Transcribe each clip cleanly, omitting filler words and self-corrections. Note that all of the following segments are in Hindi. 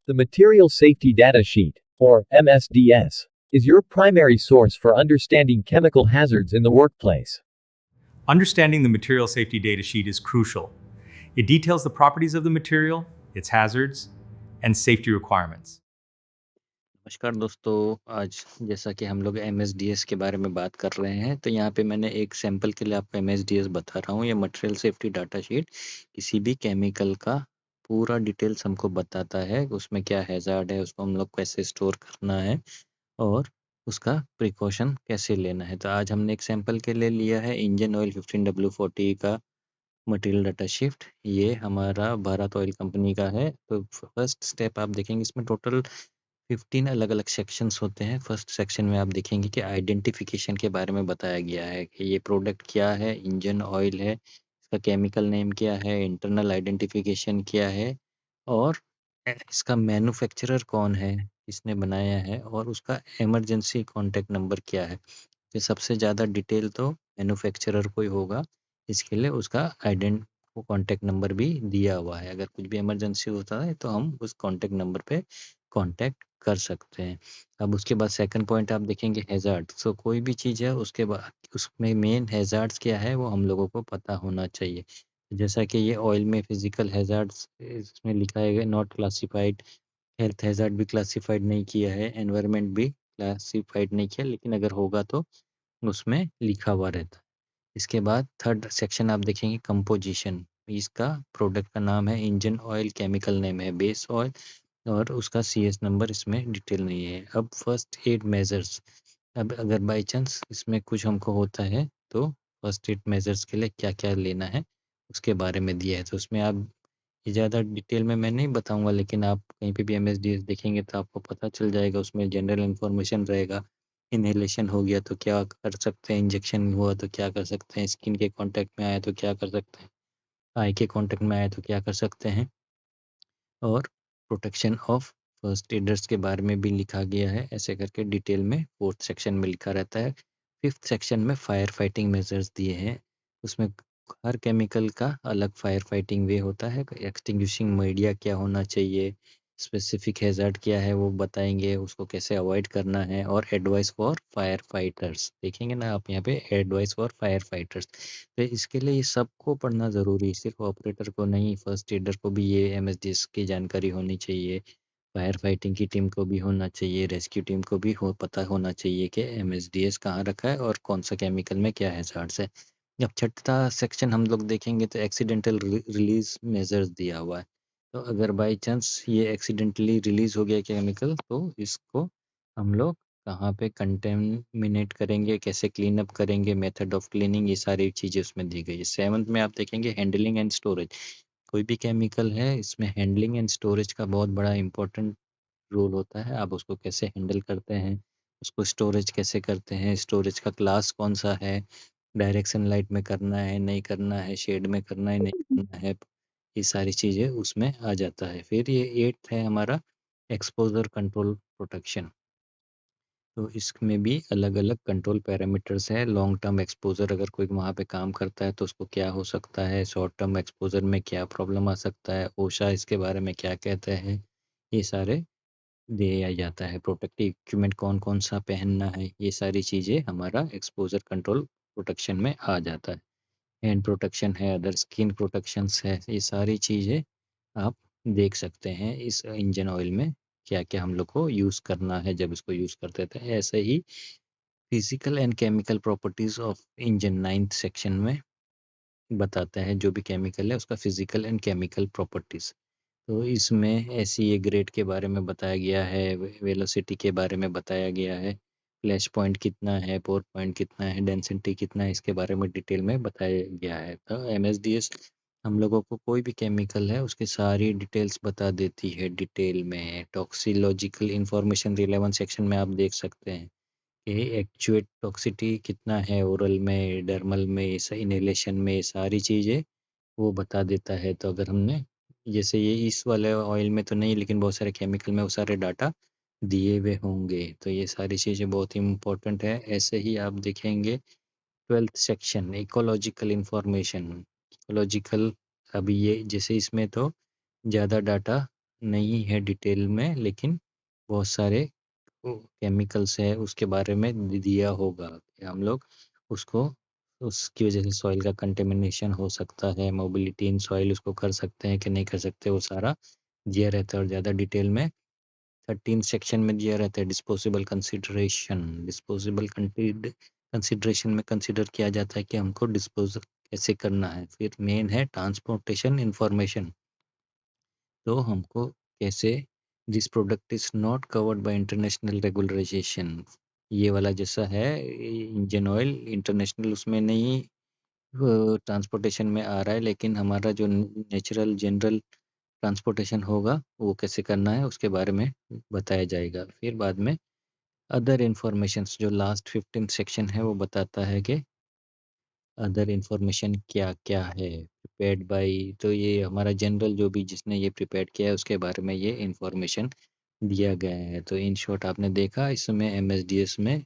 The Material Safety Data Sheet, or MSDS, is your primary source for understanding chemical hazards in the workplace. Understanding the material safety data sheet is crucial. It details the properties of the material, its hazards, and safety requirements. नमस्कार दोस्तों, आज जैसा कि हम लोग MSDS के बारे में बात कर रहे हैं, तो यहाँ पे मैंने एक सैंपल के लिए आपको MSDS बता रहा हूँ। ये मटेरियल सेफ्टी डाटा शीट किसी भी केमिकल का पूरा डिटेल्स हमको बताता है, उसमें क्या हैज़ार्ड है, उसको हम लोग कैसे स्टोर करना है और उसका प्रिकॉशन कैसे लेना है। तो आज हमने एक सैंपल के लिए लिया है इंजन ऑयल 15W40 का मटेरियल डाटा शीट। ये हमारा भारत ऑयल कंपनी का है। तो फर्स्ट स्टेप आप देखेंगे, इसमें टोटल 15 अलग-अलग सेक्शंस होते हैं। फर्स्ट सेक्शन में आप देखेंगे कि आइडेंटिफिकेशन के बारे में बताया गया है कि ये प्रोडक्ट क्या है, इंजन ऑयल है, इसका केमिकल नेम क्या है, इंटरनल आइडेंटिफिकेशन क्या है और इसका मैन्युफैक्चरर कौन है, किसने बनाया है और उसका इमरजेंसी कॉन्टैक्ट नंबर क्या है। तो सबसे ज़्यादा डिटेल तो मैन्युफैक्चरर को ही होगा, इसके लिए उसका कॉन्टैक्ट नंबर भी दिया हुआ है। अगर कुछ भी इमरजेंसी होता है तो हम उस कॉन्टैक्ट नंबर पे कॉन्टैक्ट कर सकते हैं। अब उसके बाद सेकंड पॉइंट आप देखेंगे हैज़ार्ड। सो कोई भी चीज़ है उसके बाद उसमें मेन हैज़ार्ड्स क्या है वो हम लोगों को पता होना चाहिए। जैसा कि ये ऑयल में फिज़िकल हैज़ार्ड्स इसमें लिखा है नॉट क्लासिफाइड, हेल्थ हैज़ार्ड भी क्लासिफाइड नहीं किया है, एनवायरनमेंट भी क्लासिफाइड नहीं किया, लेकिन अगर होगा तो उसमें लिखा हुआ रहता है। इसके बाद थर्ड सेक्शन आप देखेंगे कंपोजिशन। इसका प्रोडक्ट का नाम है इंजन ऑयल, केमिकल नेम है बेस ऑयल और उसका CS नंबर इसमें डिटेल नहीं है। अब फर्स्ट एड मेजर्स, अब अगर बाय चांस इसमें कुछ हमको होता है तो फर्स्ट एड मेजर्स के लिए क्या-क्या लेना है उसके बारे में दिया है। तो उसमें आप ज़्यादा डिटेल में मैं नहीं बताऊँगा, लेकिन आप कहीं पे भी MSDS देखेंगे तो आपको पता चल जाएगा, उसमें जनरल इन्फॉर्मेशन रहेगा। इन्हेलेशन हो गया तो क्या कर सकते हैं, इंजेक्शन हुआ तो क्या कर सकते हैं, स्किन के कॉन्टैक्ट में आया तो क्या कर सकते हैं, आई के कॉन्टैक्ट में आया तो क्या कर सकते हैं और प्रोटेक्शन ऑफ फर्स्ट एडर्स के बारे में भी लिखा गया है। ऐसे करके डिटेल में फोर्थ सेक्शन में लिखा रहता है। फिफ्थ सेक्शन में फायर फाइटिंग मेजर्स दिए हैं। उसमें हर केमिकल का अलग फायर फाइटिंग वे होता है। एक्सटिंग्विशिंग मीडिया क्या होना चाहिए, स्पेसिफिक हैज़ार्ड क्या है वो बताएंगे, उसको कैसे अवॉइड करना है और एडवाइस फॉर फायर फाइटर्स देखेंगे ना आप यहाँ पे, एडवाइस फॉर फायर फाइटर्स। तो इसके लिए ये सबको पढ़ना ज़रूरी है, सिर्फ ऑपरेटर को नहीं, फर्स्ट एडर को भी ये MSDS की जानकारी होनी चाहिए, फायर फाइटिंग की टीम को भी होना चाहिए, रेस्क्यू टीम को भी पता होना चाहिए कि MSDS कहाँ रखा है और कौन सा केमिकल में क्या हैज़ार्ड्स है। अब छठा सेक्शन हम लोग देखेंगे तो एक्सीडेंटल रिलीज मेजर्स दिया हुआ है। तो अगर बाई चांस ये एक्सीडेंटली रिलीज हो गया केमिकल तो इसको हम लोग कहाँ पे कंटेमिनेट करेंगे, कैसे क्लीन अप करेंगे, मेथड ऑफ क्लीनिंग, ये सारी चीज़ें उसमें दी गई है। सेवंथ में आप देखेंगे हैंडलिंग एंड स्टोरेज। कोई भी केमिकल है इसमें हैंडलिंग एंड स्टोरेज का बहुत बड़ा इंपॉर्टेंट रोल होता है। आप उसको कैसे हैंडल करते हैं, उसको स्टोरेज कैसे करते हैं, स्टोरेज का क्लास कौन सा है, डायरेक्शन लाइट में करना है, नहीं करना है, शेड में करना है, नहीं करना है, ये सारी चीज़ें उसमें आ जाता है। फिर ये 8th है हमारा एक्सपोज़र कंट्रोल प्रोटेक्शन। तो इसमें भी अलग-अलग कंट्रोल पैरामीटर्स हैं। लॉन्ग टर्म एक्सपोज़र अगर कोई वहाँ पे काम करता है तो उसको क्या हो सकता है, शॉर्ट टर्म एक्सपोज़र में क्या प्रॉब्लम आ सकता है, ओशा इसके बारे में क्या कहते हैं, ये सारे दिया जाता है। प्रोटेक्टिव इक्विपमेंट कौन-कौन सा पहनना है, ये सारी चीज़ें हमारा एक्सपोज़र कंट्रोल प्रोटेक्शन में आ जाता है। हैंड प्रोटेक्शन है, अदर स्किन प्रोटेक्शंस है, ये सारी चीज़ें आप देख सकते हैं इस इंजन ऑयल में क्या-क्या हम लोग को यूज़ करना है जब इसको यूज़ करते थे। ऐसे ही physical and chemical properties of engine 9th section में बताता है, जो भी केमिकल है उसका फिज़िकल एंड केमिकल प्रॉपर्टीज़। तो इसमें एसईए ग्रेड के बारे में बताया गया है, वेलोसिटी के बारे में बताया गया है, फ्लैश पॉइंट कितना है, पोर पॉइंट कितना है, डेंसिटी कितना है, इसके बारे में डिटेल में बताया गया है। तो MSDS हम लोगों को कोई भी केमिकल है उसकी सारी डिटेल्स बता देती है डिटेल में। टॉक्सिलॉजिकल इंफॉर्मेशन रिलेवेंट सेक्शन में आप देख सकते हैं कि एक्चुएट टॉक्सिटी कितना है, ओरल में, डर्मल में, इनहेलेशन में, ये सारी चीज़ें वो बता देता है। तो अगर हमने जैसे ये इस वाले ऑयल में तो नहीं, लेकिन बहुत सारे केमिकल में वो सारे डाटा दिए हुए होंगे। तो ये सारी चीज़ें बहुत ही इम्पोर्टेंट है। ऐसे ही आप देखेंगे 12th section ecological information. Ecological, अभी ये जैसे इसमें तो ज़्यादा डाटा नहीं है डिटेल में, लेकिन बहुत सारे केमिकल्स है उसके बारे में दिया होगा कि हम लोग उसको, उसकी वजह से सॉइल का कंटेमिनेशन हो सकता है, मोबिलिटी इन सॉइल उसको कर सकते हैं कि नहीं कर सकते, वो सारा दिया रहता है। और ज़्यादा डिटेल में 13 सेक्शन में दिया रहता है डिस्पोजेबल कंसिडरेशन। डिस्पोजेबल कंसिडरेशन में कंसिडर किया जाता है कि हमको डिस्पोज कैसे करना है। फिर मेन है ट्रांसपोर्टेशन इंफॉर्मेशन, तो हमको कैसे, this product is not covered by international regularization, ये वाला जैसा है इंजन ऑयल इंटरनेशनल उसमें नहीं ट्रांसपोर्टेशन में आ रहा है, लेकिन हमारा जो नेचुरल जनरल ट्रांसपोर्टेशन होगा वो कैसे करना है उसके बारे में बताया जाएगा। फिर बाद में अदर इंफॉर्मेशंस, जो लास्ट 15 सेक्शन है वो बताता है कि अदर इंफॉर्मेशन क्या क्या है प्रिपेयर्ड बाय, तो ये हमारा जनरल जो भी जिसने ये प्रिपेयर किया है उसके बारे में ये इंफॉर्मेशन दिया गया है। तो इन शॉर्ट आपने देखा इसमें एमएसडीएस में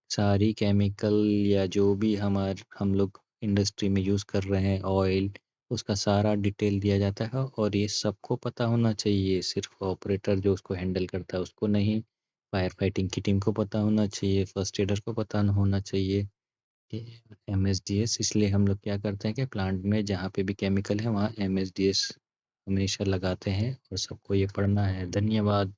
सारी केमिकल या जो भी हम लोग इंडस्ट्री में यूज़ कर रहे हैं ऑयल, उसका सारा डिटेल दिया जाता है और ये सबको पता होना चाहिए, सिर्फ ऑपरेटर जो उसको हैंडल करता है उसको नहीं, फायर फाइटिंग की टीम को पता होना चाहिए, फर्स्ट एडर को पता होना चाहिए एमएसडीएस। इसलिए हम लोग क्या करते हैं कि प्लांट में जहाँ पे भी केमिकल है वहाँ एमएसडीएस हमेशा लगाते हैं और सबको ये पढ़ना है। धन्यवाद।